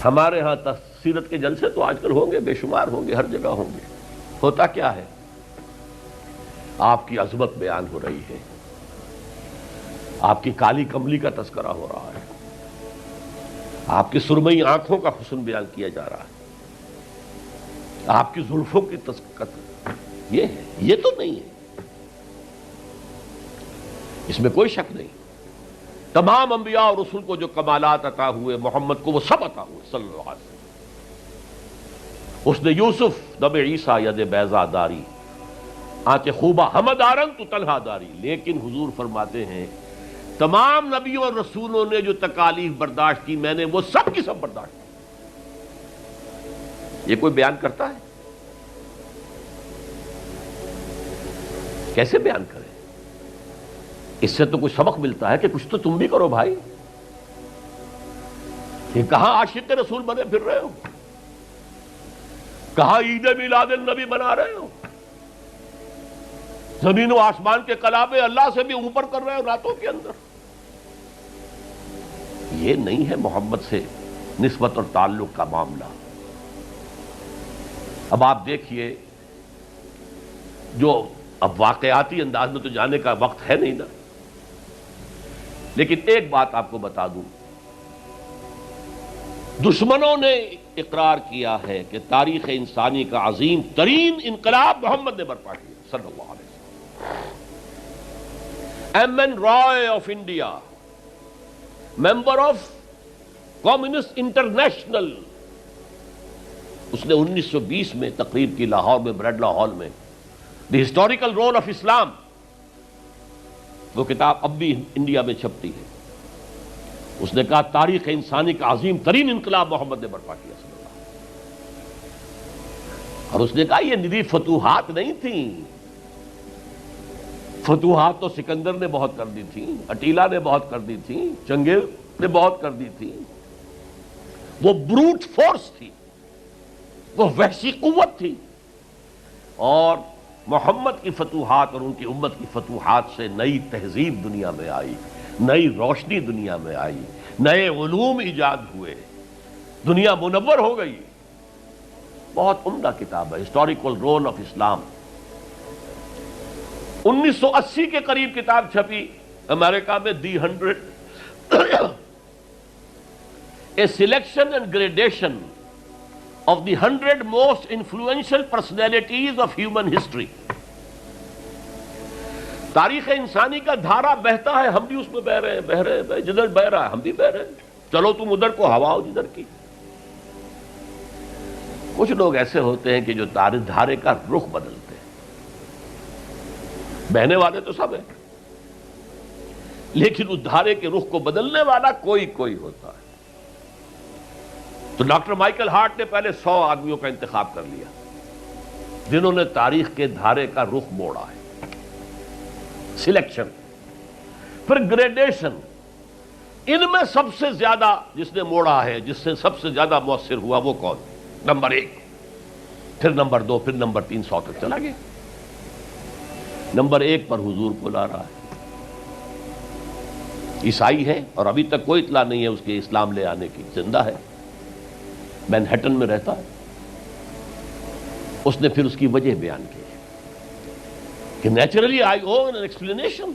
ہمارے ہاں سیرت کے جلسے تو آج کل ہوں گے، بے شمار ہوں گے، ہر جگہ ہوں گے. ہوتا کیا ہے؟ آپ کی عظمت بیان ہو رہی ہے، آپ کی کالی کملی کا تذکرہ ہو رہا ہے، آپ کی سرمئی آنکھوں کا حسن بیان کیا جا رہا ہے، آپ کی زلفوں کی یہ ہے، یہ تو نہیں ہے، اس میں کوئی شک نہیں. تمام انبیاء اور رسول کو جو کمالات عطا ہوئے، محمد کو وہ سب عطا ہوئے صلی اللہ علیہ وسلم. اس نے یوسف دم عیسیٰ ید بیضا داری آنچ خوبہ ہمد آرنگ تو تنہا داری. لیکن حضور فرماتے ہیں تمام نبیوں اور رسولوں نے جو تکالیف برداشت کی، میں نے وہ سب کی سب برداشت کی. یہ کوئی بیان کرتا ہے؟ کیسے بیان کرے؟ اس سے تو کچھ سبق ملتا ہے کہ کچھ تو تم بھی کرو بھائی. یہ کہاں عاشق رسول بنے پھر رہے ہو، کہاں عید میلاد النبی بنا رہے ہو، زمین و آسمان کے کلابے اللہ سے بھی اوپر کر رہے ہو راتوں کے اندر. یہ نہیں ہے محمد سے نسبت اور تعلق کا معاملہ. اب آپ دیکھیے، جو اب واقعاتی انداز میں تو جانے کا وقت ہے نہیں نا، لیکن ایک بات آپ کو بتا دوں، دشمنوں نے اقرار کیا ہے کہ تاریخ انسانی کا عظیم ترین انقلاب محمد نے برپا کیا صلی اللہ علیہ وسلم. M N Roy of India, member of Communist International, اس نے 1920 میں تقریر کی لاہور میں بریڈلا ہال میں، دی ہسٹوریکل رول آف اسلام. وہ کتاب اب بھی انڈیا میں چھپتی ہے. اس نے کہا تاریخ انسانی کا عظیم ترین انقلاب محمد نے برپا کیا صلی اللہ علیہ وسلم. اور اس نے کہا یہ ندی فتوحات نہیں تھیں، فتوحات تو سکندر نے بہت کر دی تھی، اٹیلا نے بہت کر دی تھی، چنگیز نے بہت کر دی تھی. وہ بروٹ فورس تھی، وہ وحشی قوت تھی. اور محمد کی فتوحات اور ان کی امت کی فتوحات سے نئی تہذیب دنیا میں آئی، نئی روشنی دنیا میں آئی، نئے علوم ایجاد ہوئے، دنیا منور ہو گئی. بہت عمدہ کتاب ہے ہسٹوریکل رول آف اسلام. 1980 کے قریب کتاب چھپی امریکہ میں، دی 100 a selection and gradation of the 100 most influential personalities of human history. تاریخ انسانی کا دھارا بہتا ہے، ہم بھی اس میں بہ رہے ہیں، جدھر بہ رہا ہے ہم بھی بہ رہے ہیں. چلو تم ادھر کو ہوا ہو جدھر کی. کچھ لوگ ایسے ہوتے ہیں کہ جو دھارے کا رخ بدلتے ہیں. بہنے والے تو سب ہیں، لیکن اس دھارے کے رخ کو بدلنے والا کوئی ہوتا ہے. تو ڈاکٹر مائیکل ہارٹ نے پہلے 100 آدمیوں کا انتخاب کر لیا جنہوں نے تاریخ کے دھارے کا رخ موڑا ہے. سلیکشن، پھر گریڈیشن. ان میں سب سے زیادہ جس نے موڑا ہے، جس سے سب سے زیادہ مؤثر ہوا، وہ کون؟ نمبر 1، پھر نمبر 2، پھر نمبر 3، 100 تک چلا گیا. نمبر 1 پر حضور کو لا رہا ہے. عیسائی ہے اور ابھی تک کوئی اطلاع نہیں ہے اس کے اسلام لے آنے کی. زندہ ہے، مینہٹن میں رہتا ہے. اس نے پھر اس کی وجہ بیان کی کہ naturally I own an explanation.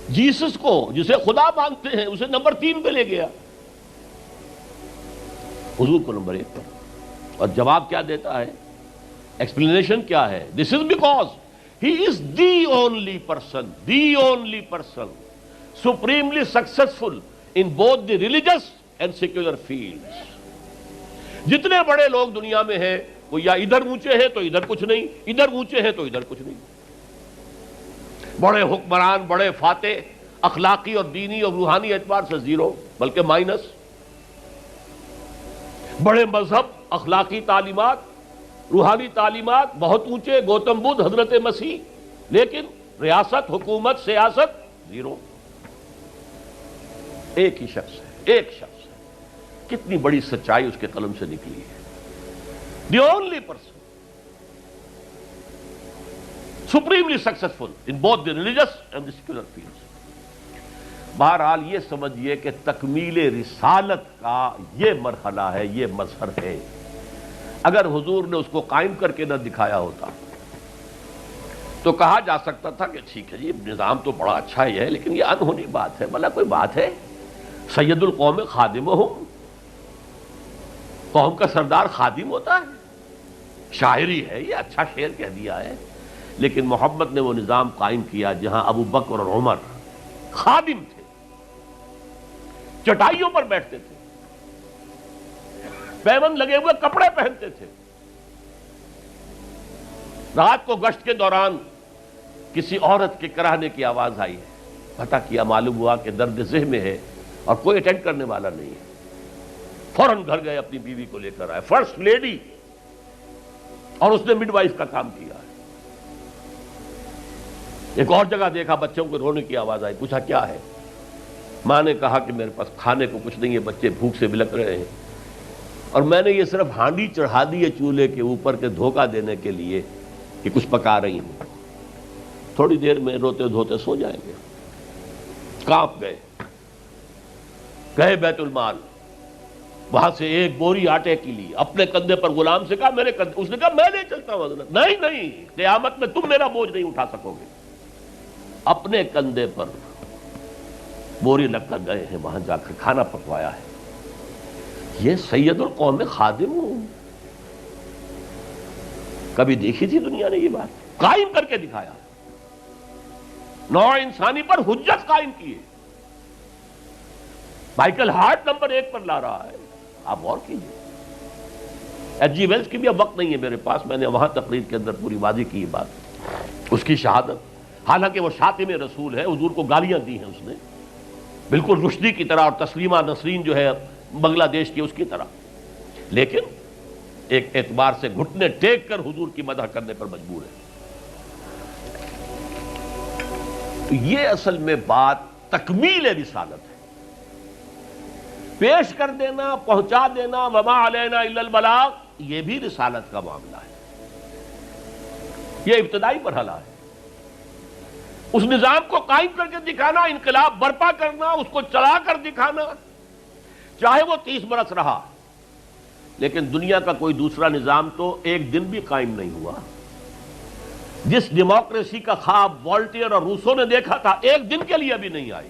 Jesus کو جسے خدا مانتے ہیں اسے نمبر 3 پہ لے گیا، حضور کو نمبر 1 پر. اور جواب کیا دیتا ہے؟ ایکسپلینیشن کیا ہے؟ This is because he is the only person supremely successful in both the religious and secular fields. جتنے بڑے لوگ دنیا میں ہیں وہ یا ادھر اونچے ہیں تو ادھر کچھ نہیں، ادھر اونچے ہیں تو ادھر کچھ نہیں. بڑے حکمران، بڑے فاتح، اخلاقی اور دینی اور روحانی اعتبار سے 0 بلکہ مائنس. بڑے مذہب، اخلاقی تعلیمات، روحانی تعلیمات بہت اونچے، گوتم بدھ، حضرت مسیح، لیکن ریاست، حکومت، سیاست 0. ایک ہی شخص ہے، ایک شخص ہے. کتنی بڑی سچائی اس کے قلم سے نکلی ہے. دی only person supremely successful in both the religious and the secular fields. بہرحال یہ سمجھیے کہ تکمیل رسالت کا یہ مرحلہ ہے، یہ مظہر ہے۔ اگر حضور نے اس کو قائم کر کے نہ دکھایا ہوتا تو کہا جا سکتا تھا کہ ٹھیک ہے جی نظام تو بڑا اچھا ہی ہے، لیکن یہ انہونی بات ہے، بھلا کوئی بات ہے؟ سید القوم خادمہم، قوم کا سردار خادم ہوتا ہے، شاعری ہے یہ، اچھا شعر کہہ دیا ہے۔ لیکن محمد نے وہ نظام قائم کیا جہاں ابو بکر اور عمر خادم تھے، چٹائیوں پر بیٹھتے تھے، پیوند لگے ہوئے کپڑے پہنتے تھے، رات کو گشت کے دوران کسی عورت کے کراہنے کی آواز آئی ہے، پتہ کیا، معلوم ہوا کہ درد ذہ میں ہے اور کوئی اٹینڈ کرنے والا نہیں ہے، فوراً گھر گئے، اپنی بیوی کو لے کر آئے، فرسٹ لیڈی، اور اس نے مڈ وائف کا کام کیا ہے۔ ایک اور جگہ دیکھا بچوں کو رونے کی آواز آئی، پوچھا کیا ہے؟ ماں نے کہا کہ میرے پاس کھانے کو کچھ نہیں ہے، بچے بھوک سے بلک رہے ہیں، اور میں نے یہ صرف ہانڈی چڑھا دی ہے چولہے کے اوپر کے دھوکہ دینے کے لیے کہ کچھ پکا رہی ہوں، تھوڑی دیر میں روتے دھوتے سو جائیں گے۔ کانپ گئے بیت المال، وہاں سے ایک بوری آٹے کی لی، اپنے کندھے پر، غلام سے کہا میرے کندھے، اس نے کہا میں نہیں چلتا ہوں، نہیں، قیامت میں تم میرا بوجھ نہیں اٹھا سکو گے، اپنے کندھے پر بوری لگ کر گئے ہیں، وہاں جا کر کھانا پکوایا ہے۔ یہ سید القوم خادم ہوں، کبھی دیکھی تھی دنیا نے یہ بات؟ قائم کر کے دکھایا، نوع انسانی پر حجت قائم کی ہے، مائیکل ہارٹ نمبر 1 پر لا رہا ہے۔ آپ غور کیجیے، ایچ جی ویلز کی بھی اب وقت نہیں ہے میرے پاس، میں نے وہاں تقریر کے اندر پوری واضح کی یہ بات، اس کی شہادت، حالانکہ وہ شاتم رسول ہے، حضور کو گالیاں دی ہیں اس نے، بالکل رشدی کی طرح، اور تسلیمہ نسرین جو ہے بنگلہ دیش کی اس کی طرح، لیکن ایک اعتبار سے گھٹنے ٹیک کر حضور کی مدح کرنے پر مجبور ہے۔ تو یہ اصل میں بات تکمیل رسالت ہے، پیش کر دینا، پہنچا دینا، وما علینا الا البلاغ، یہ بھی رسالت کا معاملہ ہے، یہ ابتدائی مرحلہ ہے۔ اس نظام کو قائم کر کے دکھانا، انقلاب برپا کرنا، اس کو چلا کر دکھانا، چاہے وہ 30 برس رہا، لیکن دنیا کا کوئی دوسرا نظام تو ایک دن بھی قائم نہیں ہوا۔ جس ڈیموکریسی کا خواب والٹیئر اور روسو نے دیکھا تھا، ایک دن کے لیے بھی نہیں آئی۔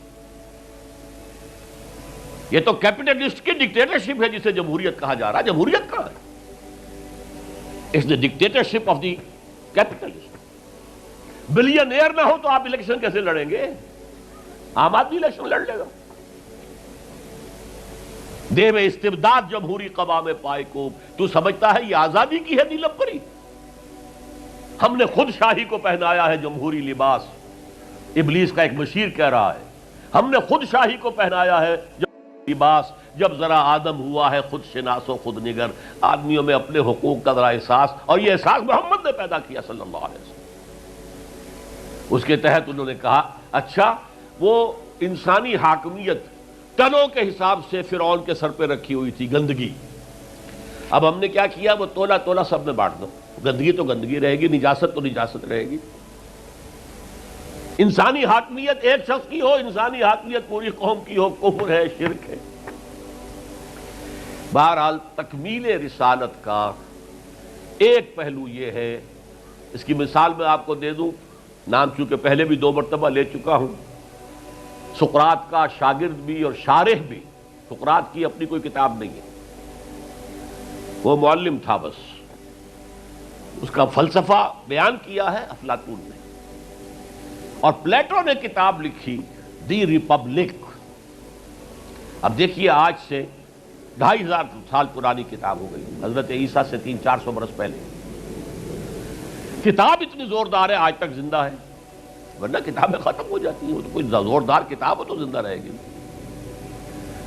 یہ تو کیپٹلسٹ کی ڈکٹیٹرشپ ہے جسے جمہوریت کہا جا رہا ہے۔ جمہوریت کہاں ہے؟ It's the dictatorship of the capitalist. Billionaire نہ ہو تو آپ الیکشن کیسے لڑیں گے؟ عام آدمی الیکشن لڑ لے گا۔ دے میں استبداد جمہوری قوام پائے کو، تو سمجھتا ہے یہ آزادی کی ہے نیلم پری؟ ہم نے خود شاہی کو پہنایا ہے جمہوری لباس، ابلیس کا ایک مشیر کہہ رہا ہے، ہم نے خود شاہی کو پہنایا ہے لباس، جب ذرا آدم ہوا ہے خود شناس و خود نگر، آدمیوں میں اپنے حقوق کا ذرا احساس، اور یہ احساس محمد نے پیدا کیا صلی اللہ علیہ وسلم۔ اس کے تحت انہوں نے کہا اچھا وہ انسانی حاکمیت ٹنوں کے حساب سے فرعون کے سر پہ رکھی ہوئی تھی، گندگی، اب ہم نے کیا کیا، وہ تولا تولا سب میں بانٹ دو، گندگی تو گندگی رہے گی، نجاست تو نجاست رہے گی۔ انسانی حاکمیت ایک شخص کی ہو، انسانی حاکمیت پوری قوم کی ہو، کفر ہے، شرک ہے۔ بہرحال تکمیل رسالت کا ایک پہلو یہ ہے، اس کی مثال میں آپ کو دے دوں، نام چونکہ پہلے بھی 2 مرتبہ لے چکا ہوں، سقراط کا شاگرد بھی اور شارح بھی، سقراط کی اپنی کوئی کتاب نہیں ہے، وہ معلم تھا بس، اس کا فلسفہ بیان کیا ہے افلاطون نے، اور پلیٹو نے کتاب لکھی دی ریپبلک۔ اب دیکھیے آج سے 2500 سال پرانی کتاب ہو گئی، حضرت عیسیٰ سے 300-400 برس پہلے، کتاب اتنی زوردار ہے آج تک زندہ ہے، ورنہ کتابیں ختم ہو جاتی ہیں، وہ تو کوئی زوردار کتاب ہو تو زندہ رہے گی۔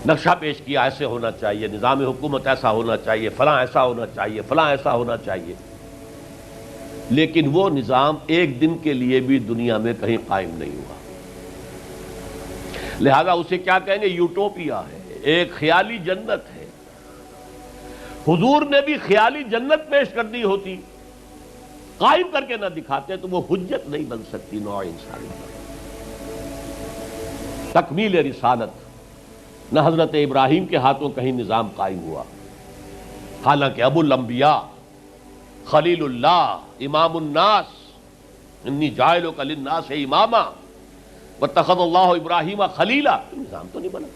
نقشہ پیش کیا ایسے ہونا چاہیے، نظام حکومت ایسا ہونا چاہیے، فلاں ایسا ہونا چاہیے، فلاں ایسا ہونا چاہیے، لیکن وہ نظام ایک دن کے لیے بھی دنیا میں کہیں قائم نہیں ہوا، لہذا اسے کیا کہیں گے؟ یوٹوپیا ہے، ایک خیالی جنت ہے۔ حضور نے بھی خیالی جنت پیش کر دی ہوتی، قائم کر کے نہ دکھاتے تو وہ حجت نہیں بن سکتی نوع انسانی پر۔ تکمیل رسالت، نہ حضرت ابراہیم کے ہاتھوں کہیں نظام قائم ہوا، حالانکہ ابو الانبیاء، خلیل اللہ، امام الناس، انی جاعلک للناس اماما واتخذ اللہ ابراہیم خلیلا، نظام تو نہیں بنا،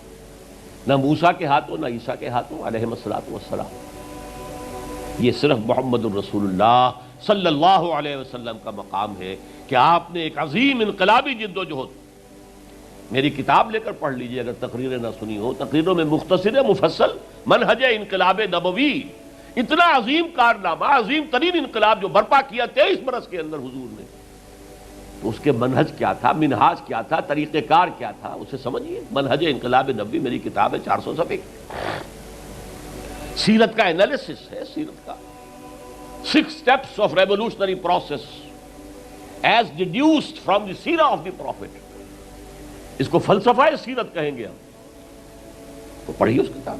نہ موسیٰ کے ہاتھوں نہ عیسیٰ کے ہاتھوں علیہم الصلوۃ والسلام۔ یہ صرف محمد الرسول اللہ صلی اللہ علیہ وسلم کا مقام ہے کہ آپ نے ایک عظیم انقلابی جد و جہد، میری کتاب لے کر پڑھ لیجئے اگر تقریریں نہ سنی ہو، تقریروں میں مختصر مفصل منہج انقلاب نبوی، اتنا عظیم کارنامہ، عظیم ترین انقلاب جو برپا کیا 23 برس کے اندر حضور نے، تو اس کے منہج کیا تھا، منہاج کیا تھا، طریقہ کار کیا تھا، اسے سمجھیے۔ منہج انقلاب نبوی میری کتاب ہے، 400 صفحے کی، سیرت کا انالیسس ہے، سیرت کا 6 steps of revolutionary process as deduced from the سیرہ of the prophet، اس کو فلسفہ سیرت کہیں گے ہم، تو پڑھیے اس کتاب۔